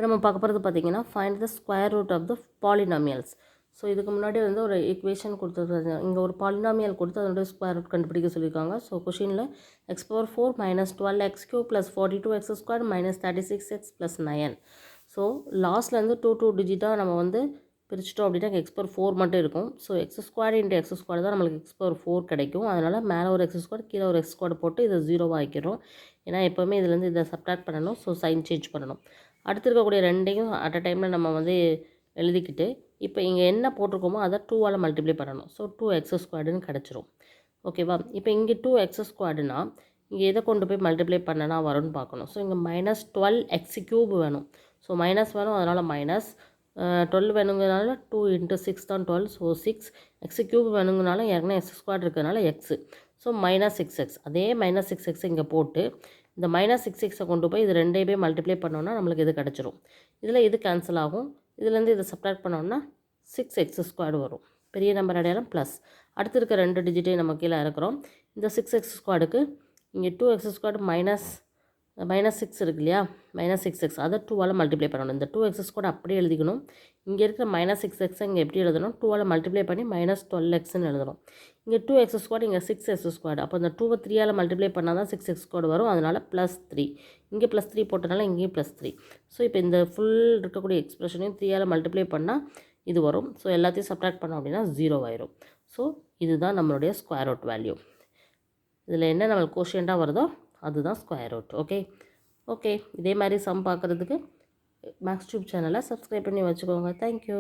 நம்ம பார்க்க போகிறது பார்த்திங்கன்னா find the square root of the polynomials. So இதுக்கு முன்னாடி வந்து ஒரு ஈக்குவேஷன் கொடுத்துருக்காங்க. இங்கே ஒரு பாலினாமியல் கொடுத்து அதனுடைய ஸ்கொயர் ரூட் கண்டுபிடிக்க சொல்லியிருக்காங்க. ஸோ கொஷினில் x⁴ - 12x³ + 42x² - 36x + 9. So லாஸ்ட்லேருந்து 2 டிஜிட்டாக நம்ம வந்து பிரிச்சிட்டோம் அப்படின்னா x⁴ மட்டும் இருக்கும். ஸோ x² × x² தான் நம்மளுக்கு x⁴ கிடைக்கும். அதனால் மேலே ஒரு x² கீழே ஒரு x² போட்டு இதை 0 ஆக்கிக்கிறோம். ஏன்னா எப்போவுமே இதுலேருந்து இதை சப்ட்ராக்ட் பண்ணணும். ஸோ சைன் சேஞ்ச் பண்ணணும். அடுத்து இருக்கக்கூடிய ரெண்டையும் அட் அ டைமில் நம்ம வந்து எழுதிக்கிட்டு இப்போ இங்கே என்ன போட்டிருக்கோமோ அதை 2ஆல் மல்டிப்ளை பண்ணணும். ஸோ 2x² கிடச்சிரும். ஓகேவா? இப்போ இங்கே 2x²னா இங்கே எதை கொண்டு போய் மல்டிப்ளை பண்ணனா வரும்னு பார்க்கணும். ஸோ இங்கே -12x³ வேணும். ஸோ மைனஸ் வேணும், அதனால் மைனஸ் 12 வேணுங்கிறதுனால 2 × 6 தான் 12. ஸோ 6x³ வேணுங்கிறனால ஏற்கனவே x² இருக்கிறதுனால x. So -6x. அதே -6x இங்கே போட்டு இந்த -6xை கொண்டு போய் இது ரெண்டையுமே மல்டிப்ளை பண்ணோன்னா நம்மளுக்கு இது கிடச்சிரும். இதில் இது கேன்சல் ஆகும். இதுலேருந்து இதை சப்ட்ராக்ட் பண்ணோன்னா 6x² வரும். பெரிய நம்பர் அடையாளம் ப்ளஸ். அடுத்து இருக்க 2 டிஜிட்டையும் நம்ம கீழே இறக்குறோம். இந்த 6x² இங்கே 2x² -6 இருக்கு இல்லையா, -6x அதை 2ஆல் மல்டிப்ளை பண்ணணும். இந்த 2x² அப்படியே எழுதிக்கணும். இங்கே இருக்கிற -6x இங்கே எப்படி எழுதணும், 2ஆல் மல்டிப்ளை பண்ணி -12xன்னு எழுதணும். இங்கே 2x², இங்கே 6x². அப்போ இந்த 2வை 3ஆல் மல்டிப்ளை பண்ணால் தான் 6x² வரும். அதனால் +3. இங்கே +3 போட்டனால இங்கேயும் +3. ஸோ இப்போ இந்த ஃபுல் இருக்கக்கூடிய எக்ஸ்ப்ரெஷனையும் 3ஆல் மல்டிப்ளை பண்ணால் இது வரும். ஸோ எல்லாத்தையும் சப்ட்ராக்ட் பண்ணோம் அப்படின்னா 0 ஆயிரும். ஸோ இதுதான் நம்மளுடைய ஸ்கொயர் ரூட் வேல்யூ. இதில் என்ன நம்மளுக்கு கோஷியண்ட்டாக வருதோ அதுதான் ஸ்கொயர் ரூட். ஓகே இதே மாதிரி சம் பார்க்குறதுக்கு மேக்ஸ் டியூப் சேனலை சப்ஸ்கிரைப் பண்ணி வச்சுக்கோங்க. தேங்க்யூ.